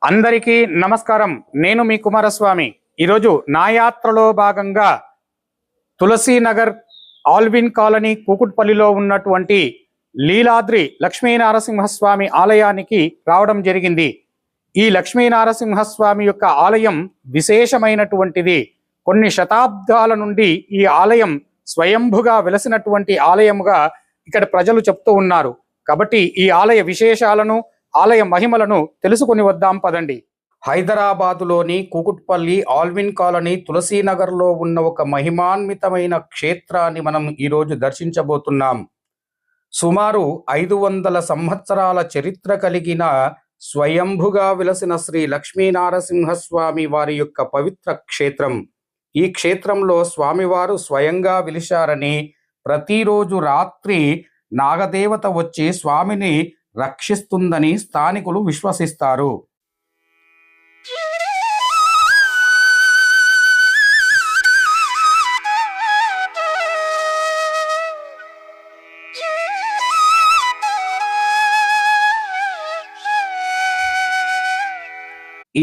అందరికీ నమస్కారం. నేను మీ కుమారస్వామి. ఈరోజు నా యాత్రలో భాగంగా తులసీనగర్ ఆల్విన్ కాలనీ కూకుట్పల్లిలో ఉన్నటువంటి లీలాద్రి లక్ష్మీనరసింహస్వామి ఆలయానికి రావడం జరిగింది. ఈ లక్ష్మీనరసింహస్వామి యొక్క ఆలయం విశేషమైనటువంటిది. కొన్ని శతాబ్దాల నుండి ఈ ఆలయం స్వయంభుగా వెలసినటువంటి ఆలయముగా ఇక్కడ ప్రజలు చెప్తూ ఉన్నారు. కాబట్టి ఈ ఆలయ విశేషాలను, ఆలయ మహిమలను తెలుసుకొని వద్దాం పదండి. హైదరాబాదులోని కూకుట్పల్లి ఆల్విన్ కాలనీ తులసీనగర్లో ఉన్న ఒక మహిమాన్వితమైన క్షేత్రాన్ని మనం ఈరోజు దర్శించబోతున్నాం. సుమారు 500 సంవత్సరాల చరిత్ర కలిగిన స్వయంభుగా విలసిన శ్రీ లక్ష్మీనరసింహస్వామి వారి యొక్క పవిత్ర క్షేత్రం. ఈ క్షేత్రంలో స్వామివారు స్వయంగా వెలిశారని, ప్రతిరోజు రాత్రి నాగదేవత వచ్చి స్వామిని రక్షిస్తుందని స్థానికులు విశ్వసిస్తారు.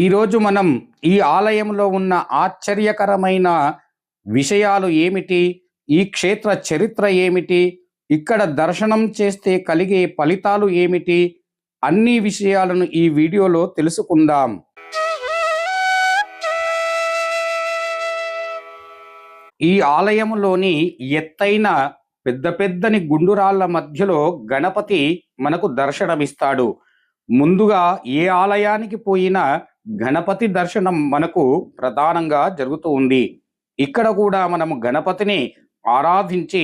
ఈరోజు మనం ఈ ఆలయంలో ఉన్న ఆశ్చర్యకరమైన విషయాలు ఏమిటి, ఈ క్షేత్ర చరిత్ర ఏమిటి, ఇక్కడ దర్శనం చేస్తే కలిగే ఫలితాలు ఏమిటి, అన్ని విషయాలను ఈ వీడియోలో తెలుసుకుందాం. ఈ ఆలయంలోని ఎత్తైన పెద్దని గుండురాళ్ల మధ్యలో గణపతి మనకు దర్శనమిస్తాడు. ముందుగా ఏ ఆలయానికి పోయినా గణపతి దర్శనం మనకు ప్రధానంగా జరుగుతూ ఉంది. ఇక్కడ కూడా మనము గణపతిని ఆరాధించి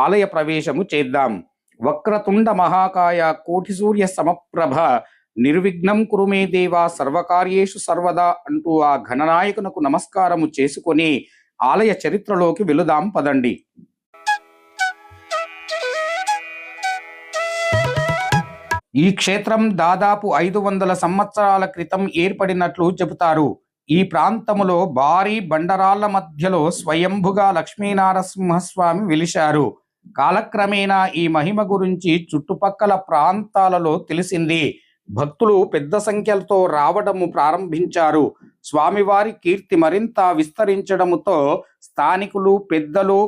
ఆలయ ప్రవేశము చేద్దాం. వక్రతుండ మహాకాయ కోటి సూర్య సమప్రభ నిర్విఘ్నం కురుమే దేవ సర్వకార్యేషు సర్వదా అంటూ ఆ గణనాయకునకు నమస్కారము చేసుకొని ఆలయ చరిత్రలోకి వెళుదాం పదండి. ఈ క్షేత్రం దాదాపు 500 సంవత్సరాల క్రితం ఏర్పడినట్లు చెబుతారు. ఈ ప్రాంతములో భారీ బండరాళ్ల మధ్యలో స్వయంభుగా లక్ష్మీనరసింహస్వామి వెలిశారు. కాలక్రమేణా ఈ మహిమ గురించి చుట్టుపక్కల ప్రాంతాలలో తెలిసింది. భక్తులు పెద్ద సంఖ్యలతో రావడము ప్రారంభించారు. స్వామివారి కీర్తి మరింత విస్తరించడముతో స్థానికులు, పెద్దలు,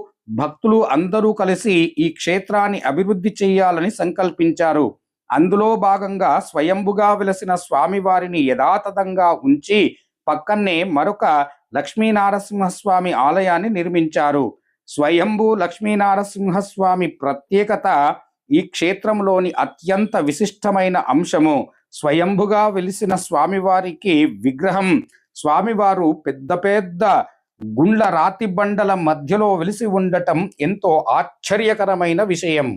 భక్తులు అందరూ కలిసి ఈ క్షేత్రాన్ని అభివృద్ధి చేయాలని సంకల్పించారు. అందులో భాగంగా స్వయంభుగా వెలసిన స్వామివారిని యథాతథంగా ఉంచి పక్కనే మరొక లక్ష్మీనరసింహస్వామి ఆలయాన్ని నిర్మించారు. స్వయంభు లక్ష్మీనరసింహస్వామి ప్రత్యేకత ఈ క్షేత్రంలోని అత్యంత విశిష్టమైన అంశము. స్వయంభుగా వెలిసిన స్వామివారికి విగ్రహం, స్వామివారు పెద్ద గుండ్ల రాతి బండల మధ్యలో వెలిసి ఉండటం ఎంతో ఆశ్చర్యకరమైన విషయం.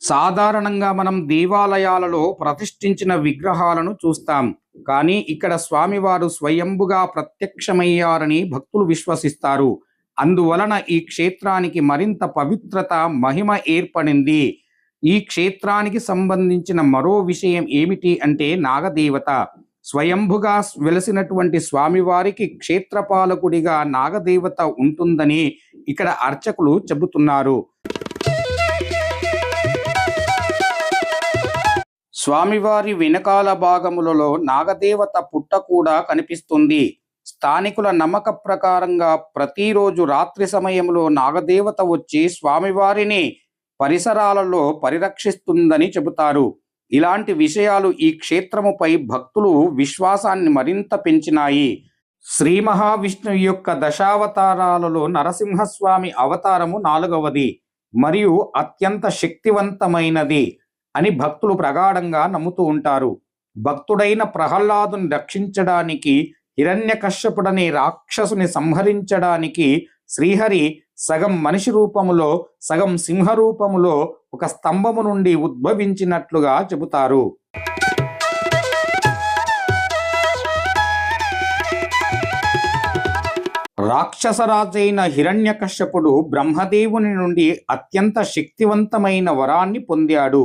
సాధారణంగా మనం దేవాలయాలలో ప్రతిష్ఠించిన విగ్రహాలను చూస్తాం. కానీ ఇక్కడ స్వామివారు స్వయంభుగా ప్రత్యక్షమయ్యారని భక్తులు విశ్వసిస్తారు. అందువలన ఈ క్షేత్రానికి మరింత పవిత్రత, మహిమ ఏర్పడింది. ఈ క్షేత్రానికి సంబంధించిన మరో విషయం ఏమిటి అంటే నాగదేవత. స్వయంభుగా వెలసినటువంటి స్వామివారికి క్షేత్రపాలకుడిగా నాగదేవత ఉంటుందని ఇక్కడ అర్చకులు చెబుతున్నారు. స్వామివారి వెనకాల భాగములలో నాగదేవత పుట్ట కూడా కనిపిస్తుంది. స్థానికుల నమ్మక ప్రకారంగా ప్రతిరోజు రాత్రి సమయంలో నాగదేవత వచ్చి స్వామివారిని పరిసరాలలో పరిరక్షిస్తుందని చెబుతారు. ఇలాంటి విషయాలు ఈ క్షేత్రముపై భక్తులు విశ్వాసాన్ని మరింత పెంచినాయి. శ్రీ మహావిష్ణువు యొక్క దశావతారాలలో నరసింహస్వామి అవతారము 4వది మరియు అత్యంత శక్తివంతమైనది అని భక్తులు ప్రగాఢంగా నమ్ముతూ ఉంటారు. భక్తుడైన ప్రహ్లాదుని రక్షించడానికి, హిరణ్యకశ్యపుడనే రాక్షసుని సంహరించడానికి శ్రీహరి సగం మనిషి రూపములో, సగం సింహ రూపములో ఒక స్తంభము నుండి ఉద్భవించినట్లుగా చెబుతారు. రాక్షసరాజైన హిరణ్యకశ్యపుడు బ్రహ్మదేవుని నుండి అత్యంత శక్తివంతమైన వరాన్ని పొందాడు.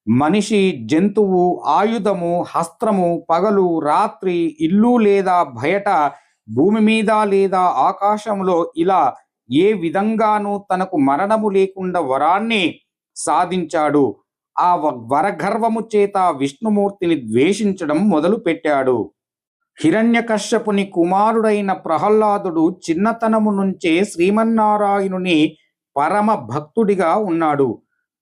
మనిషి, జంతువు, ఆయుధము, హస్త్రము, పగలు, రాత్రి, ఇల్లు లేదా బయట, భూమి మీద లేదా ఆకాశంలో ఇలా ఏ విధంగానూ తనకు మరణము లేకుండా వరాన్ని సాధించాడు. ఆ వరగర్వము చేత విష్ణుమూర్తిని ద్వేషించడం మొదలుపెట్టాడు. హిరణ్యకశ్యపుని కుమారుడైన ప్రహ్లాదుడు చిన్నతనము నుంచే శ్రీమన్నారాయణుని పరమ భక్తుడిగా ఉన్నాడు.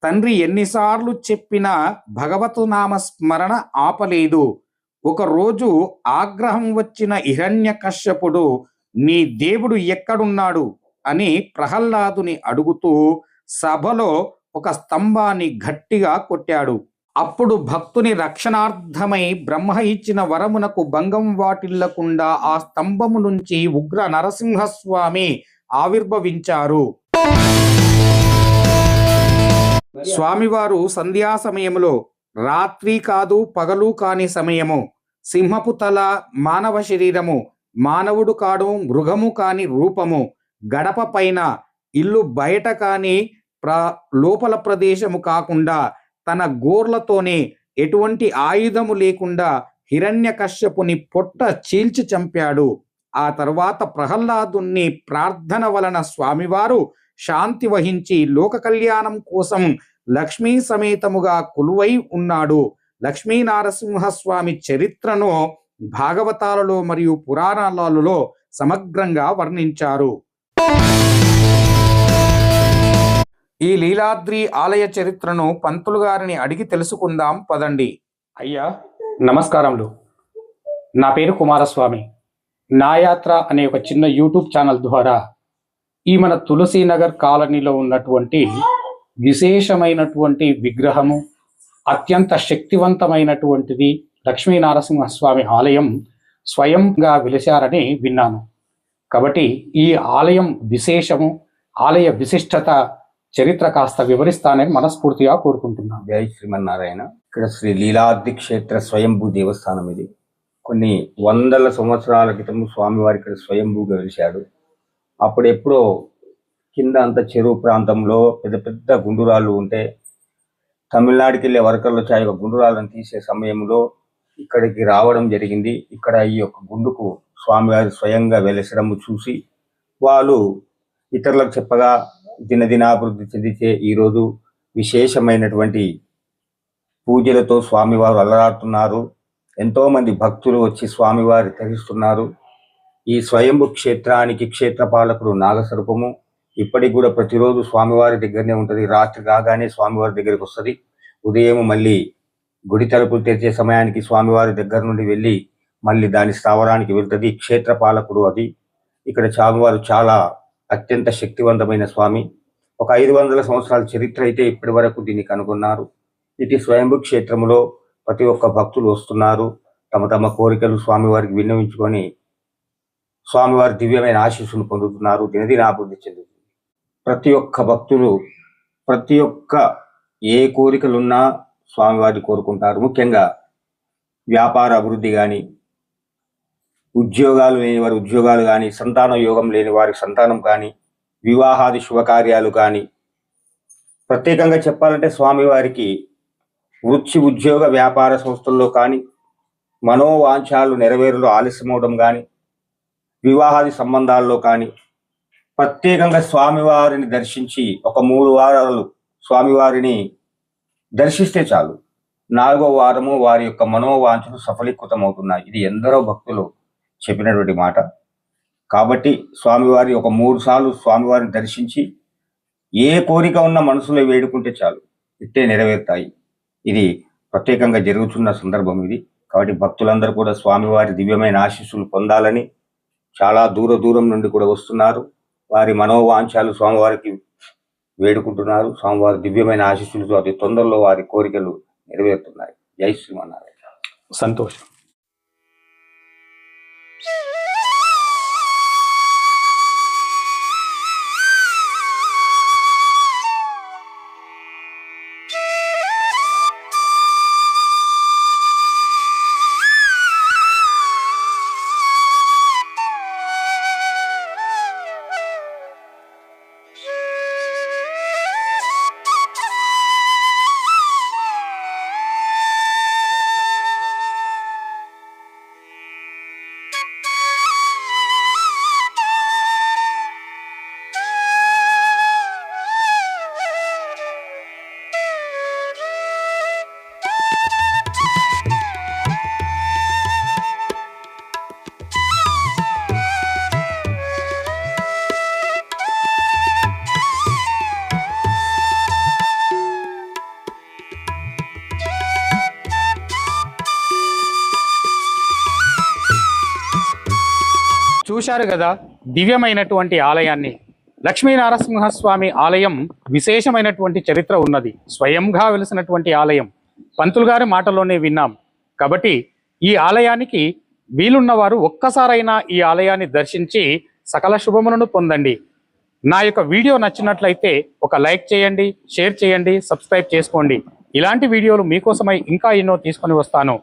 తండ్రి ఎన్నిసార్లు చెప్పినా భగవతునామ స్మరణ ఆపలేదు. ఒకరోజు ఆగ్రహం వచ్చిన హిరణ్యకశ్యపుడు, నీ దేవుడు ఎక్కడున్నాడు అని ప్రహ్లాదుని అడుగుతూ సభలో ఒక స్తంభాన్ని గట్టిగా కొట్టాడు. అప్పుడు భక్తుని రక్షణార్థమై బ్రహ్మ ఇచ్చిన వరమునకు భంగం వాటిల్లకుండా ఆ స్తంభము నుంచి ఉగ్ర నరసింహస్వామి ఆవిర్భవించారు. స్వామివారు సంధ్యా సమయములో, రాత్రి కాదు పగలు కాని సమయము, సింహపు తల, మానవ శరీరము, మానవుడు కాడు మృగము కాని రూపము, గడప పైన, ఇల్లు బయట కాని లోపల ప్రదేశము కాకుండా తన గోర్లతోనే ఎటువంటి ఆయుధము లేకుండా హిరణ్యకశ్యపుని పొట్ట చీల్చి చంపాడు. ఆ తర్వాత ప్రహ్లాదుని ప్రార్థన వలన స్వామివారు శాంతి వహించి లోక కళ్యాణం కోసం లక్ష్మీ సమేతముగా కొలువై ఉన్నాడు. లక్ష్మీ నరసింహస్వామి చరిత్రను భాగవతాలలో మరియు పురాణాలలో సమగ్రంగా వర్ణించారు. ఈ లీలాద్రి ఆలయ చరిత్రను పంతులు గారిని అడిగి తెలుసుకుందాం పదండి. అయ్యా నమస్కారములు. నా పేరు కుమారస్వామి. నా యాత్ర అనే ఒక చిన్న యూట్యూబ్ ఛానల్ ద్వారా ఈ మన తులసీనగర్ కాలనీలో ఉన్నటువంటి విశేషమైనటువంటి విగ్రహము, అత్యంత శక్తివంతమైనటువంటిది లక్ష్మీ నరసింహస్వామి ఆలయం స్వయంగా వెలిశారని విన్నాను. కాబట్టి ఈ ఆలయం విశేషము, ఆలయ విశిష్టత, చరిత్ర కాస్త వివరిస్తానని మనస్ఫూర్తిగా కోరుకుంటున్నాను. జై శ్రీమన్నారాయణ. ఇక్కడ శ్రీ లీలాద్రి క్షేత్ర స్వయంభూ దేవస్థానం ఇది. కొన్ని వందల సంవత్సరాల క్రితం స్వామివారి ఇక్కడ స్వయంభూగా వెలిశాడు. అప్పుడెప్పుడో కింద అంత చెరువు ప్రాంతంలో పెద్ద పెద్ద గుండురాళ్ళు ఉంటే తమిళనాడుకి వెళ్ళే వర్కర్లు వచ్చి ఆ యొక్క గుండురాళ్ళను తీసే సమయంలో ఇక్కడికి రావడం జరిగింది. ఇక్కడ ఈ యొక్క గుండుకు స్వామివారి స్వయంగా వెలిసడము చూసి వాళ్ళు ఇతరులకు చెప్పగా దినదినాభివృద్ధి చెందితే ఈరోజు విశేషమైనటువంటి పూజలతో స్వామివారు అలరాడుతున్నారు. ఎంతోమంది భక్తులు వచ్చి స్వామివారి ధరిస్తున్నారు. ఈ స్వయంభు క్షేత్రానికి క్షేత్రపాలకుడు నాగస్వరూపము ఇప్పటికి కూడా ప్రతిరోజు స్వామివారి దగ్గరనే ఉంటుంది. రాత్రి కాగానే స్వామివారి దగ్గరికి వస్తుంది. ఉదయం మళ్ళీ గుడి తలుపులు తెరిచే సమయానికి స్వామివారి దగ్గర నుండి వెళ్ళి మళ్ళీ దాని స్థావరానికి వెళ్తుంది. క్షేత్రపాలకుడు అది. ఇక్కడ స్వామివారు చాలా అత్యంత శక్తివంతమైన స్వామి. ఒక 500 సంవత్సరాల చరిత్ర అయితే ఇప్పటి వరకు దీన్ని కనుగొన్నారు. ఇది స్వయంభూ క్షేత్రములో ప్రతి ఒక్క భక్తులు వస్తున్నారు. తమ తమ కోరికలు స్వామివారికి విన్నవించుకొని స్వామివారి దివ్యమైన ఆశీస్సును పొందుతున్నారు. దినదినాభివృద్ధి చెందుతుంది. ప్రతి ఒక్క భక్తులు ప్రతి ఒక్క ఏ కోరికలున్నా స్వామివారిని కోరుకుంటారు. ముఖ్యంగా వ్యాపార అభివృద్ధి కానీ, ఉద్యోగాలు లేని వారి ఉద్యోగాలు కానీ, సంతాన యోగం లేని వారికి సంతానం కానీ, వివాహాది శుభకార్యాలు కానీ, ప్రత్యేకంగా చెప్పాలంటే స్వామివారికి వృత్తి ఉద్యోగ వ్యాపార సంస్థల్లో కానీ, మనోవాంఛాలు నెరవేరులో ఆలస్యమవడం కానీ, వివాహాది సంబంధాల్లో కానీ ప్రత్యేకంగా స్వామివారిని దర్శించి ఒక 3 వారాలు స్వామివారిని దర్శిస్తే చాలు, 4వ వారము వారి యొక్క మనోవాంఛలు సఫలీకృతం అవుతున్నాయి. ఇది ఎందరో భక్తులు చెప్పినటువంటి మాట. కాబట్టి స్వామివారి ఒక 3 సార్లు స్వామివారిని దర్శించి ఏ కోరిక ఉన్న మనసులో వేడుకుంటే చాలు ఇట్టే నెరవేరుతాయి. ఇది ప్రత్యేకంగా జరుగుతున్న సందర్భం ఇది. కాబట్టి భక్తులందరూ కూడా స్వామివారి దివ్యమైన ఆశీస్సులు పొందాలని చాలా దూరం నుండి కూడా వస్తున్నారు. వారి మనోవాంఛాలు స్వామివారికి వేడుకుంటున్నారు. స్వామివారి దివ్యమైన ఆశీస్సులతో అతి తొందరలో వారి కోరికలు నెరవేరుతున్నాయి. జై శ్రీమన్నారాయణ. సంతోషం. చూశారు కదా దివ్యమైనటువంటి ఆలయాన్ని. లక్ష్మీనరసింహస్వామి ఆలయం విశేషమైనటువంటి చరిత్ర ఉన్నది. స్వయంగా వెలిసినటువంటి ఆలయం పంతులు గారి మాటలోనే విన్నాం. కాబట్టి ఈ ఆలయానికి వీలున్నవారు ఒక్కసారైనా ఈ ఆలయాన్ని దర్శించి సకల శుభములను పొందండి. నా యొక్క వీడియో నచ్చినట్లయితే ఒక లైక్ చేయండి, షేర్ చేయండి, సబ్స్క్రైబ్ చేసుకోండి. ఇలాంటి వీడియోలు మీకోసమై ఇంకా ఎన్నో తీసుకొని వస్తాను.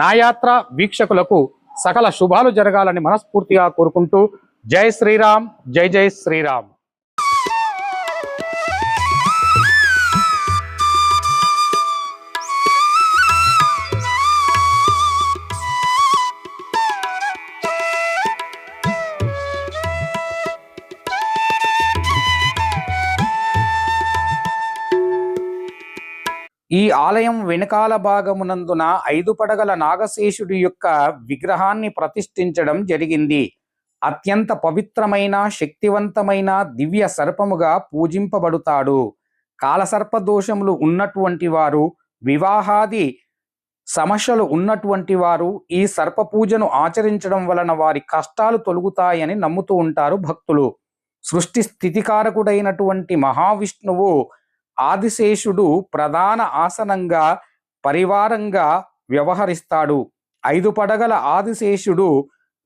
నా యాత్ర వీక్షకులకు సకల శుభాలు జరగాలని మనస్ఫూర్తిగా కోరుకుంటూ జై శ్రీరామ్, జై జై శ్రీరామ్. ఈ ఆలయం వెనుకాల భాగమునందున 5 పడగల నాగశేషుడి యొక్క విగ్రహాన్ని ప్రతిష్ఠించడం జరిగింది. అత్యంత పవిత్రమైన, శక్తివంతమైన దివ్య సర్పముగా పూజింపబడుతాడు. కాలసర్ప దోషములు ఉన్నటువంటి వారు, వివాహాది సమస్యలు ఉన్నటువంటి వారు ఈ సర్ప పూజను ఆచరించడం వలన వారి కష్టాలు తొలగుతాయని నమ్ముతూ ఉంటారు భక్తులు. సృష్టి స్థితికారకుడైనటువంటి మహావిష్ణువు ఆదిశేషుడు ప్రధాన ఆసనంగా పరివారంగా వ్యవహరిస్తాడు. 5 పడగల ఆదిశేషుడు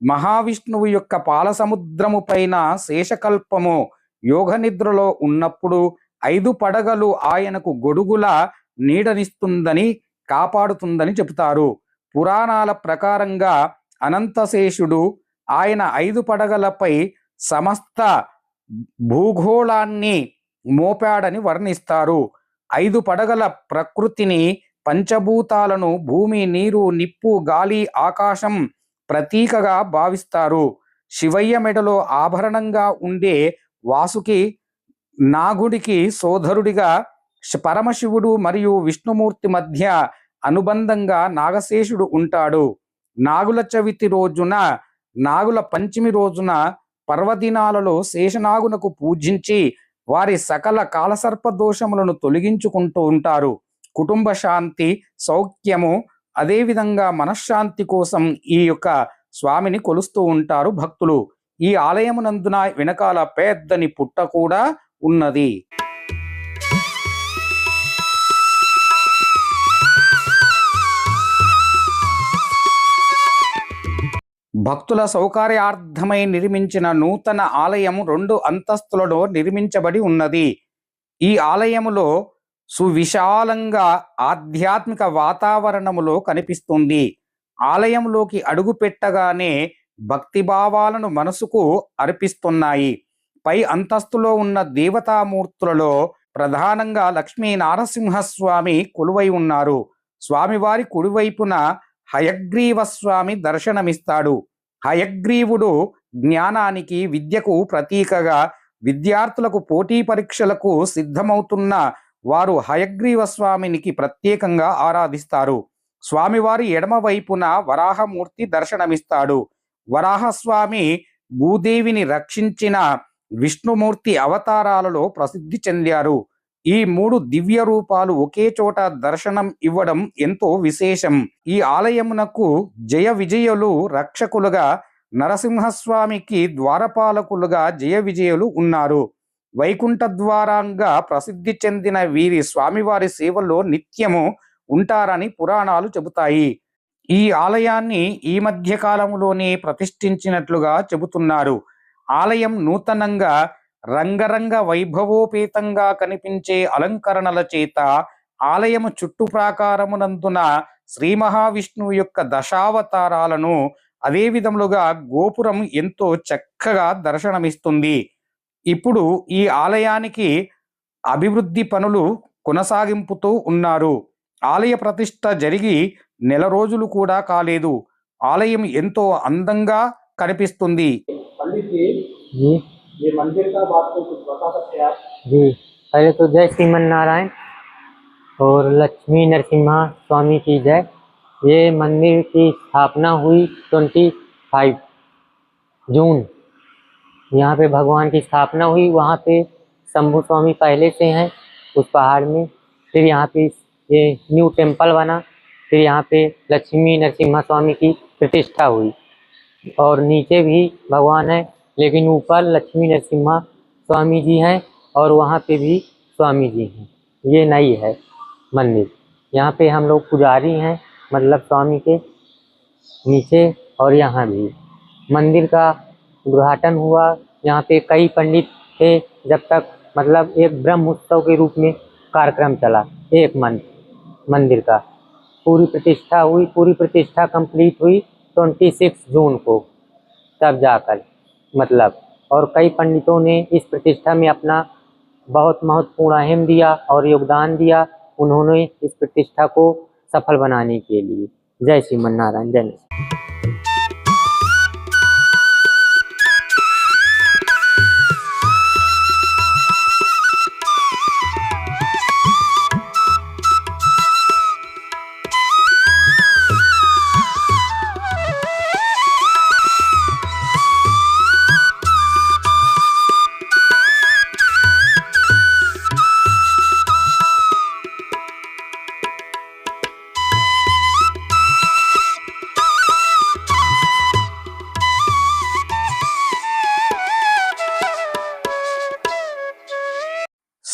మహావిష్ణువు యొక్క పాలసముద్రము పైన శేషకల్పము యోగనిద్రలో ఉన్నప్పుడు 5 పడగలు ఆయనకు గొడుగుల నీడనిస్తుందని, కాపాడుతుందని చెబుతారు. పురాణాల ప్రకారంగా అనంతశేషుడు ఆయన 5 పడగలపై సమస్త భూగోళాన్ని మోపాడని వర్ణిస్తారు. 5 పడగల ప్రకృతిని, పంచభూతాలను, భూమి, నీరు, నిప్పు, గాలి, ఆకాశం ప్రతీకగా భావిస్తారు. శివయ్య మెడలో ఆభరణంగా ఉండే వాసుకి నాగుడికి సోదరుడిగా పరమశివుడు మరియు విష్ణుమూర్తి మధ్య అనుబంధంగా నాగశేషుడు ఉంటాడు. నాగుల చవితి రోజున, నాగుల పంచమి రోజున పర్వదినాలలో శేషనాగునకు పూజించి వారి సకల కాలసర్ప దోషములను తొలగించుకుంటూ ఉంటారు. కుటుంబ శాంతి, సౌఖ్యము, అదేవిధంగా మనశ్శాంతి కోసం ఈ యొక్క స్వామిని కొలుస్తూ ఉంటారు భక్తులు. ఈ ఆలయమునందున వెనకాల పెద్దని పుట్ట కూడా ఉన్నది. భక్తుల సౌకర్యార్థమై నిర్మించిన నూతన ఆలయం 2 అంతస్తులలో నిర్మించబడి ఉన్నది. ఈ ఆలయములో సువిశాలంగా ఆధ్యాత్మిక వాతావరణములో కనిపిస్తుంది. ఆలయంలోకి అడుగు పెట్టగానే భక్తిభావాలను మనసుకు అర్పిస్తున్నాయి. పై అంతస్తులో ఉన్న దేవతామూర్తులలో ప్రధానంగా లక్ష్మీ నరసింహస్వామి కొలువై ఉన్నారు. స్వామివారి కుడివైపున హయగ్రీవ స్వామి దర్శనమిస్తాడు. హయగ్రీవుడు జ్ఞానానికి, విద్యకు ప్రతీకగా విద్యార్థులకు పోటీ పరీక్షలకు సిద్ధమవుతున్న వారు హయగ్రీవ స్వామినికి ప్రత్యేకంగా ఆరాధిస్తారు. స్వామివారి ఎడమ వైపున వరాహమూర్తి దర్శనమిస్తాడు. వరాహస్వామి భూదేవిని రక్షించిన విష్ణుమూర్తి అవతారాలలో ప్రసిద్ధి చెందారు. ఈ 3 దివ్య రూపాలు ఒకే చోట దర్శనం ఇవ్వడం ఎంతో విశేషం. ఈ ఆలయమునకు జయ విజయులు రక్షకులుగా, నరసింహస్వామికి ద్వారపాలకులుగా జయ విజయులు ఉన్నారు. వైకుంఠ ద్వారంగా ప్రసిద్ధి చెందిన వీరి స్వామివారి సేవలో నిత్యము ఉంటారని పురాణాలు చెబుతాయి. ఈ ఆలయాన్ని ఈ మధ్య కాలంలోనే ప్రతిష్ఠించినట్లుగా చెబుతున్నారు. ఆలయం నూతనంగా రంగరంగ వైభవోపేతంగా కనిపించే అలంకరణల చేత ఆలయము చుట్టు ప్రాకారమునందున శ్రీ మహావిష్ణువు యొక్క దశావతారాలను, అదే విధములుగా గోపురం ఎంతో చక్కగా దర్శనమిస్తుంది. ఇప్పుడు ఈ ఆలయానికి అభివృద్ధి పనులు కొనసాగింపుతూ ఉన్నారు. ఆలయ ప్రతిష్ఠ జరిగి నెల రోజులు కూడా కాలేదు. ఆలయం ఎంతో అందంగా కనిపిస్తుంది. पंडित जी, जी ये मंदिर का बात को कुछ बता सकते हैं आप? जी पहले तो जय श्रीमन नारायण और लक्ष्मी नरसिम्हा स्वामी की जय। ये मंदिर की स्थापना हुई 25 जून। यहाँ पे भगवान की स्थापना हुई। वहाँ पे शंभु स्वामी पहले से हैं उस पहाड़ में। फिर यहाँ पे ये न्यू टेम्पल बना। फिर यहाँ पे लक्ष्मी नरसिम्हा स्वामी की प्रतिष्ठा हुई और नीचे भी भगवान है, लेकिन ऊपर लक्ष्मी नरसिम्हा स्वामी जी हैं और वहाँ पे भी स्वामी जी हैं। ये नई है मंदिर। यहाँ पे हम लोग पुजारी हैं, मतलब स्वामी के नीचे। और यहाँ भी मंदिर का उद्घाटन हुआ। यहाँ पे कई पंडित थे जब तक, मतलब एक ब्रह्म उत्सव के रूप में कार्यक्रम चला 1 मंथ मंदिर का। पूरी प्रतिष्ठा हुई। पूरी प्रतिष्ठा कंप्लीट हुई 26 जून को, तब जाकर मतलब। और कई पंडितों ने इस प्रतिष्ठा में अपना बहुत महत्वपूर्ण अहम दिया और योगदान दिया उन्होंने इस प्रतिष्ठा को सफल बनाने के लिए। जय श्रीमन नारायण। जय नरसिम्हा।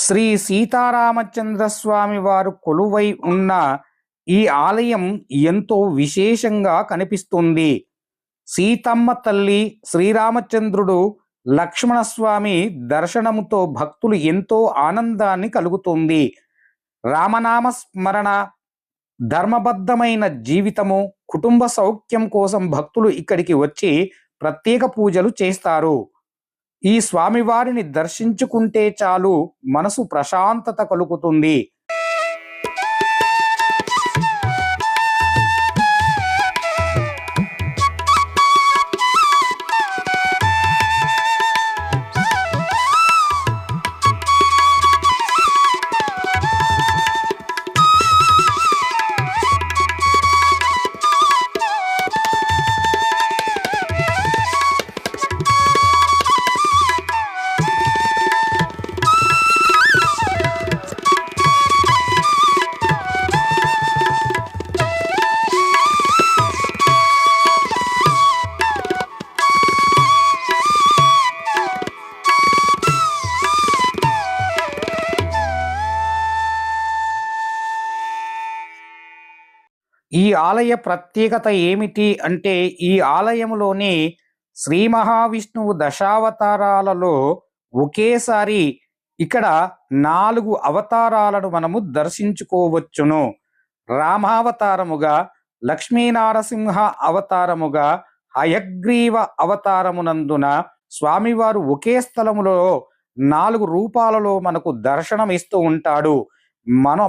శ్రీ సీతారామచంద్ర స్వామి వారు కొలువై ఉన్న ఈ ఆలయం ఎంతో విశేషంగా కనిపిస్తుంది. సీతమ్మ తల్లి, శ్రీరామచంద్రుడు, లక్ష్మణస్వామి దర్శనముతో భక్తులు ఎంతో ఆనందాన్ని కలుగుతుంది. రామనామ స్మరణ, ధర్మబద్ధమైన జీవితము, కుటుంబ సౌఖ్యం కోసం భక్తులు ఇక్కడికి వచ్చి ప్రత్యేక పూజలు చేస్తారు. ఈ స్వామివారిని దర్శించుకుంటే చాలు మనసు ప్రశాంతత కలుగుతుంది. ఈ ఆలయ ప్రత్యేకత ఏమిటి అంటే, ఈ ఆలయంలోని శ్రీ మహావిష్ణువు దశావతారాలలో ఒకేసారి ఇక్కడ 4 అవతారాలను మనము దర్శించుకోవచ్చును. రామావతారముగా, లక్ష్మీనారసింహ అవతారముగా, హయగ్రీవ అవతారమునందున స్వామివారు ఒకే స్థలములో 4 రూపాలలో మనకు దర్శనమిస్తూ ఉంటాడు.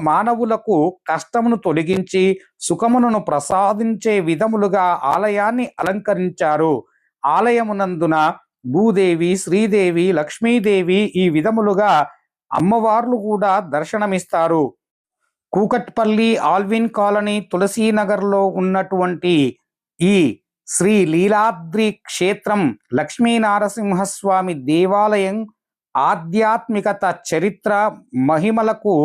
మానవులకు కష్టమును తొలగించి సుఖమును ప్రసాదించే విధములుగా ఆలయాన్ని అలంకరించారు. ఆలయమునందున భూదేవి, శ్రీదేవి, లక్ష్మీదేవి ఈ విధములుగా అమ్మవార్లు కూడా దర్శనమిస్తారు. కూకట్పల్లి, ఆల్విన్ కాలనీ, తులసీనగర్లో ఉన్నటువంటి ఈ శ్రీ లీలాద్రి క్షేత్రం లక్ష్మీనారసింహస్వామి దేవాలయం ఆధ్యాత్మికత, చరిత్ర, మహిమలకు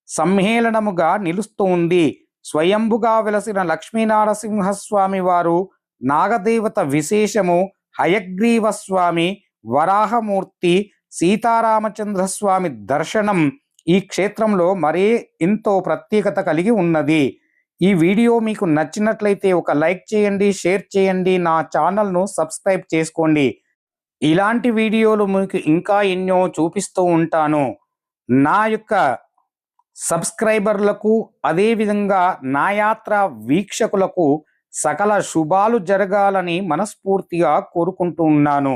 సమ్మేళనముగా నిలుస్తూ ఉంది. స్వయంభుగా వెలసిన లక్ష్మీనారసింహస్వామి వారు నాగదేవత విశేషము, హయగ్రీవ స్వామి, వరాహమూర్తి, సీతారామచంద్రస్వామి దర్శనం ఈ క్షేత్రంలో మరే ఎంతో ప్రత్యేకత కలిగి ఉన్నది. ఈ వీడియో మీకు నచ్చినట్లయితే ఒక లైక్ చేయండి, షేర్ చేయండి, నా ఛానల్ను సబ్స్క్రైబ్ చేసుకోండి. ఇలాంటి వీడియోలు మీకు ఇంకా ఎన్నో చూపిస్తూ ఉంటాను. నా యొక్క సబ్స్క్రైబర్లకు, అదేవిధంగా నా యాత్ర వీక్షకులకు సకల శుభాలు జరగాలని మనస్ఫూర్తిగా కోరుకుంటూ ఉన్నాను.